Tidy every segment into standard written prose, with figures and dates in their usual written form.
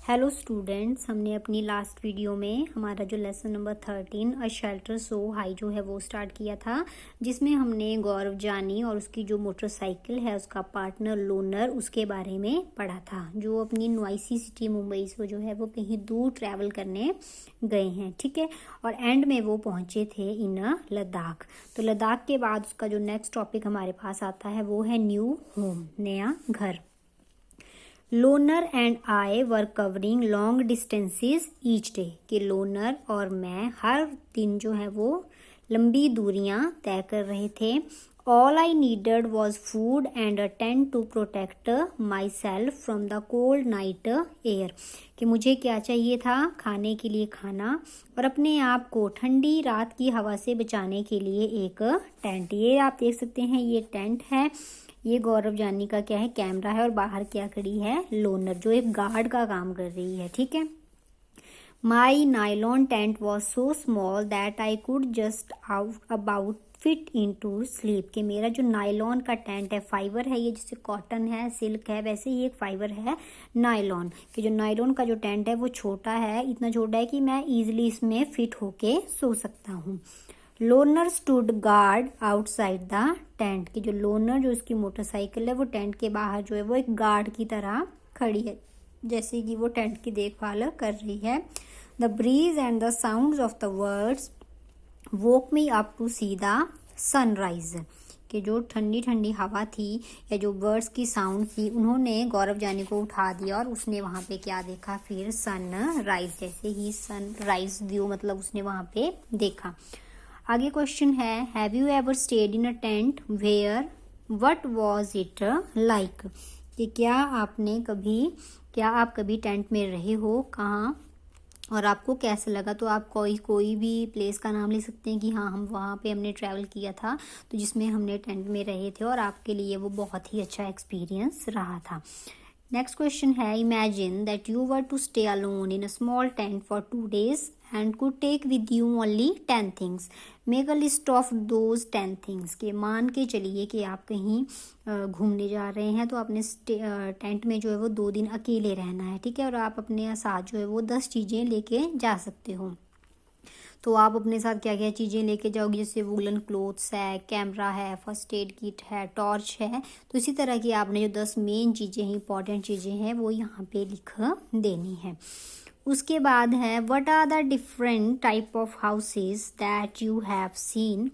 Hello students, हमने अपनी last video में हमारा जो lesson number 13 a shelter so high जो है वो स्टार्ट किया था, जिसमें हमने गौरव जानी और उसकी जो मोटरसाइकिल है उसका पार्टनर लोनर उसके बारे में पढ़ा था, जो अपनी नॉइसी सिटी मुंबई से जो है वो कहीं दूर ट्रैवल करने गए हैं। ठीक है, और एंड में वो पहुंचे थे इन लद्दाख। तो लद्दाख के बाद उसका जो नेक्स्ट टॉपिक हमारे पास आता है वो है न्यू होम, नया घर। Loner and I were covering long distances each day, कि लोनर और मैं हर दिन जो है वो लंबी दूरियां तय कर रहे थे। All I needed was food and a tent to protect myself from the cold night air, कि मुझे क्या चाहिए था, खाने के लिए खाना और अपने आप को ठंडी रात की हवा से बचाने के लिए एक टेंट। ये आप देख सकते हैं, ये टेंट है। ये गौरव जानी का क्या है, कैमरा है, और बाहर क्या खड़ी है, लोनर, जो एक गार्ड का काम कर रही है। ठीक है। My nylon tent was so small that I could just about fit in to sleep, कि मेरा जो नाइलॉन का टेंट है, फाइबर है ये, जैसे कॉटन है, सिल्क है, वैसे ही एक फाइबर है नाइलॉन, कि जो नाइलॉन का जो टेंट है वो छोटा है, इतना छोटा है कि मैं इजिली इसमें फिट होके सो सकता हूँ। Loner stood guard outside the tent, की जो लोनर जो इसकी मोटरसाइकिल है वो टेंट के बाहर जो है वो एक गार्ड की तरह खड़ी है, जैसे कि वो टेंट की देखभाल कर रही है। The breeze and the sounds of the birds woke me up to see the sunrise, कि जो ठंडी ठंडी हवा थी या जो बर्ड्स की साउंड थी, उन्होंने गौरव जानी को उठा दिया और उसने वहां पे क्या देखा, फिर सन राइज, जैसे ही सन राइज व्यू मतलब उसने वहां पे देखा। आगे क्वेश्चन है, have you ever stayed in a tent where what was it like, कि क्या आप कभी टेंट में रहे हो, कहाँ और आपको कैसा लगा। तो आप कोई भी प्लेस का नाम ले सकते हैं कि हाँ हम वहाँ पे हमने ट्रैवल किया था, तो जिसमें हमने टेंट में रहे थे और आपके लिए वो बहुत ही अच्छा एक्सपीरियंस रहा था। नेक्स्ट क्वेश्चन है, imagine that you were to stay alone in a small tent for 2 days and could take with you only 10 things. Make a list of those 10 things. के मान के चलिए कि आप कहीं घूमने जा रहे हैं, तो आपने टेंट में जो है वो 2 दिन अकेले रहना है। ठीक है, और आप अपने साथ जो है वो 10 चीज़ें लेके जा सकते हो। तो आप अपने साथ क्या क्या चीज़ें लेके जाओगे, जैसे वूलन क्लोथ्स है, कैमरा है, फर्स्ट एड किट है, टॉर्च है। तो इसी तरह की आपने जो 10 मेन चीज़ें हैं, इंपॉर्टेंट चीज़ें हैं, वो यहाँ पे लिख देनी है। उसके बाद है, what are the different type of houses that you have seen,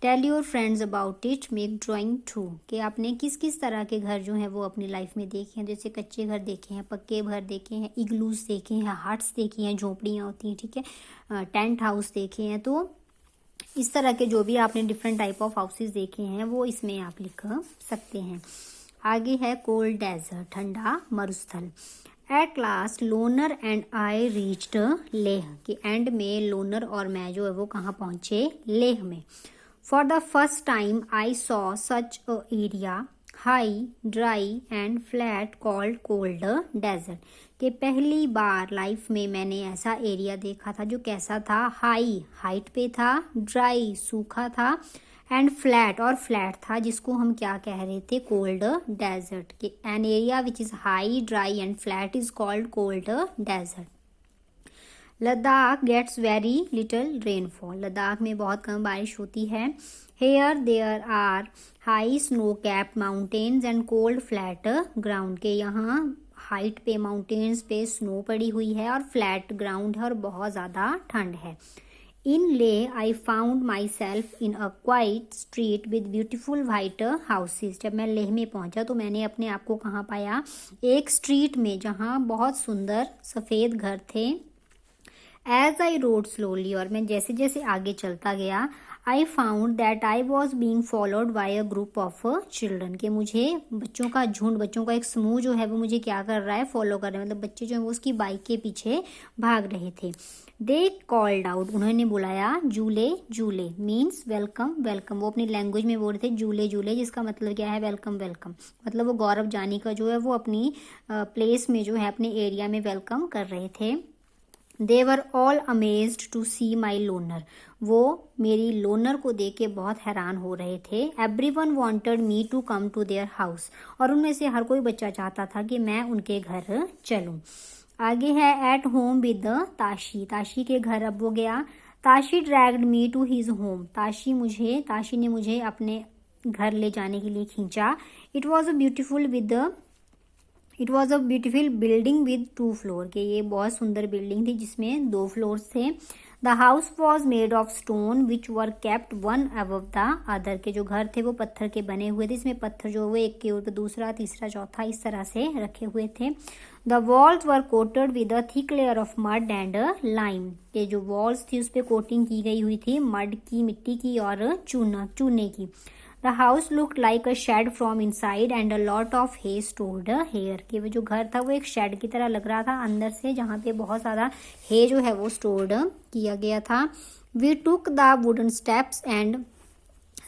tell your friends about it, make drawing too, कि आपने किस किस तरह के घर जो हैं वो अपनी लाइफ में देखे हैं, जैसे कच्चे घर देखे हैं, पक्के घर देखे हैं, इग्लूस देखे हैं, हट्स देखी हैं, झोपड़ियाँ होती हैं, ठीक है, टेंट हाउस देखे हैं। तो इस तरह के जो भी आपने डिफरेंट टाइप ऑफ हाउसेज देखे हैं वो इसमें आप लिख सकते हैं। आगे है, कोल्ड डेजर्ट, ठंडा मरुस्थल। At last Loner and I reached Leh, के एंड में लोनर और मैं जो है वो कहाँ पहुंचे, लेह में। For the first time I saw such a area high dry and flat called cold desert, के पहली बार लाइफ में मैंने ऐसा एरिया देखा था जो कैसा था, हाइट पे था, ड्राई सूखा था, एंड फ्लैट था, जिसको हम क्या कह रहे थे, कोल्ड डेजर्ट, के an area which is high dry and flat is called cold desert. Ladakh gets very little rainfall, Ladakh में बहुत कम बारिश होती है। Here there are high snow cap mountains and cold flat ground, के यहाँ हाइट पे माउंटेन्स पे स्नो पड़ी हुई है और फ्लैट ग्राउंड है और बहुत ज़्यादा ठंड है। इन ले I found my self in a quite street with beautiful white houses, जब मैं लेह में पहुंचा तो मैंने अपने आप को कहाँ पाया, एक स्ट्रीट में जहाँ बहुत सुंदर सफ़ेद घर थे। एज आई रोड स्लोली, और मैं जैसे जैसे आगे चलता गया, I found that I was being followed by a group of children, के मुझे बच्चों का झुंड, बच्चों का एक समूह जो है वो मुझे क्या कर रहा है, फॉलो कर रहे हैं, मतलब बच्चे जो है वो उसकी बाइक के पीछे भाग रहे थे। दे कॉल्ड आउट, उन्होंने बुलाया, July July means welcome welcome, वो अपनी लैंग्वेज में बोल रहे थे जूले जूले, जिसका मतलब क्या है, वेलकम वेलकम, मतलब वो गौरव जानी का जो है वो अपनी प्लेस में जो है अपने एरिया में वेलकम कर रहे थे। They were all amazed to see my loner, वो मेरी लोनर को देख के बहुत हैरान हो रहे थे। Everyone wanted me to come to their house, और उनमें से हर कोई बच्चा चाहता था कि मैं उनके घर चलूं। आगे है at home with Tashi, Tashi के घर अब वो गया। Tashi dragged me to his home, Tashi ने मुझे अपने घर ले जाने के लिए खींचा। It was a beautiful building with 2 floor, के ये बहुत सुंदर बिल्डिंग थी जिसमें 2 फ्लोर्स थे। The house was made of stone which were kept one above the other, के जो घर थे वो पत्थर के बने हुए थे, इसमें पत्थर जो हुए एक के ऊपर दूसरा तीसरा चौथा इस तरह से रखे हुए थे। The walls were coated with a thick layer of mud and lime, के जो वॉल्स थी उस पर कोटिंग की गई हुई थी मड की, मिट्टी की और चूने की। The house looked like a shed from inside and a lot of hay stored here, कि वो जो घर था वो एक शेड की तरह लग रहा था अंदर से, जहाँ पे बहुत सारा हे जो है वो स्टोर्ड किया गया था। We took the wooden steps and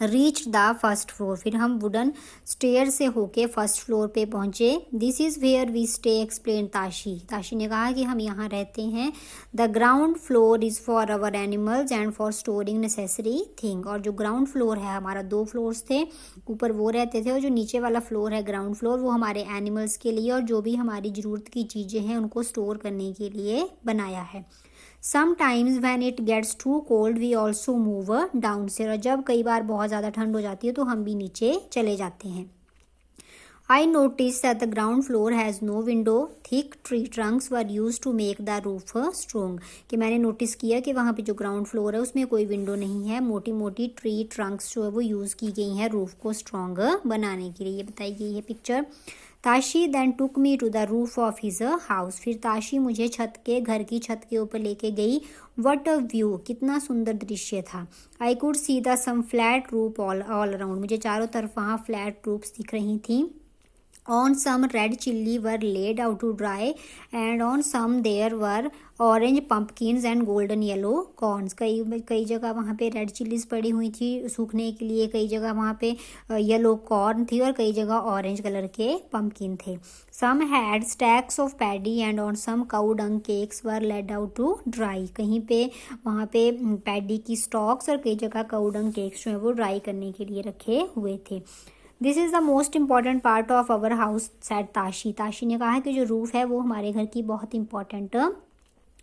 reach the first floor, फिर हम वुडन स्टेयर से होके फर्स्ट फ्लोर पे पहुंचे। This is where we stay explain Tashi, Tashi ने कहा कि हम यहाँ रहते हैं। The ground floor is for our animals and for storing necessary thing, और जो ग्राउंड फ्लोर है, हमारा 2 फ्लोर्स थे, ऊपर वो रहते थे और जो नीचे वाला फ्लोर है ग्राउंड फ्लोर वो हमारे एनिमल्स के लिए और जो भी हमारी ज़रूरत की चीज़ें हैं उनको स्टोर करने के लिए बनाया है। Sometimes when it gets too cold we also move downstairs, और जब कई बार बहुत ज़्यादा ठंड हो जाती है तो हम भी नीचे चले जाते हैं। I noticed that the ground floor has no window. Thick tree trunks were used to make the roof strong, कि मैंने नोटिस किया कि वहाँ पे जो ग्राउंड फ्लोर है उसमें कोई विंडो नहीं है, मोटी मोटी ट्री ट्रंक्स जो है वो यूज़ की गई हैं रूफ को स्ट्रॉन्ग बनाने के लिए, ये बताई गई है picture. Tashi then took me to the roof of his house, फिर ताशी मुझे घर की छत के ऊपर लेके गई। वट अ व्यू, कितना सुंदर दृश्य था। I could see the some flat roof all around, मुझे चारों तरफ वहाँ फ्लैट रूफ्स दिख रही थी। On some red chilli were laid out to dry and on some there were orange pumpkins and golden yellow corns, कई जगह वहाँ पे रेड चिल्लीज पड़ी हुई थी सूखने के लिए, कई जगह वहाँ पे येलो कॉर्न थी और कई जगह ऑरेंज कलर के पम्पकिन थे। Some had stacks of paddy and on some cow dung cakes were laid out to dry, कहीं पे वहाँ पे पैडी की स्टॉक्स और कई जगह काऊ डंग केक्स जो है वो ड्राई करने के लिए रखे हुए थे। This is the most important part of our house said Tashi, Tashi ने कहा है कि जो रूफ है वो हमारे घर की बहुत इंपॉर्टेंट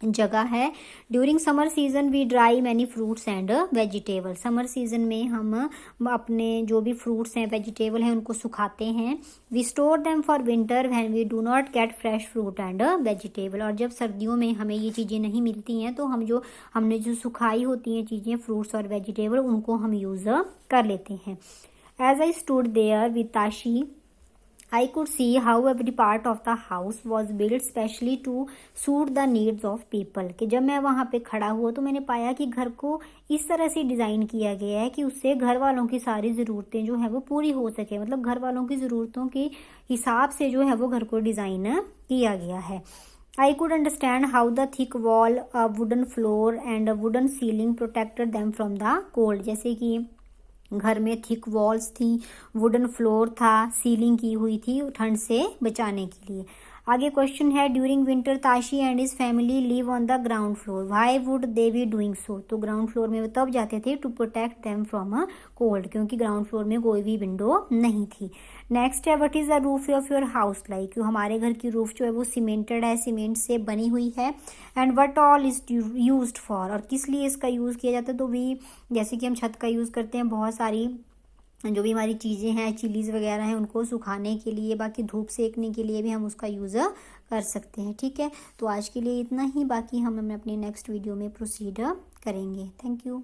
जगह है। During summer season we dry many fruits and vegetable, summer season में हम अपने जो भी फ्रूट्स हैं वेजिटेबल हैं उनको सुखाते हैं। We store them for winter when we do not get fresh fruit and vegetable, और जब सर्दियों में हमें ये चीज़ें नहीं मिलती हैं तो हमने जो सुखाई होती हैं चीज़ें फ्रूट्स और वेजिटेबल उनको हम यूज़ कर लेते हैं। As I stood there with Tashi, I could see how every part of the house was built specially to suit the needs of people, कि जब मैं वहाँ पे खड़ा हुआ तो मैंने पाया कि घर को इस तरह से डिज़ाइन किया गया है कि उससे घर वालों की सारी ज़रूरतें जो है वो पूरी हो सके, मतलब घर वालों की ज़रूरतों के हिसाब से जो है वो घर को डिज़ाइन किया गया है। I could understand how the thick wall, a wooden floor and a wooden ceiling protected them from the cold, जैसे कि घर में थिक वॉल्स थी, वुडन फ्लोर था, सीलिंग की हुई थी ठंड से बचाने के लिए। आगे क्वेश्चन है during winter Tashi and his family live on the ground floor, why would they be doing so, तो ग्राउंड फ्लोर में वो तब जाते थे to protect them from a cold, क्योंकि ग्राउंड फ्लोर में कोई भी विंडो नहीं थी। नेक्स्ट है what is the roof of your house like, हमारे घर की रूफ जो है वो सीमेंटेड है, सीमेंट से बनी हुई है। And what all is used for, और किस लिए इसका यूज़ किया जाता है, तो भी जैसे कि हम छत का यूज़ करते हैं बहुत सारी जो भी हमारी चीज़ें हैं चिलीज़ वगैरह हैं उनको सुखाने के लिए, बाकी धूप सेकने के लिए भी हम उसका यूज़ कर सकते हैं। ठीक है, तो आज के लिए इतना ही, बाकी हम अपने नेक्स्ट वीडियो में प्रोसीड करेंगे। Thank you.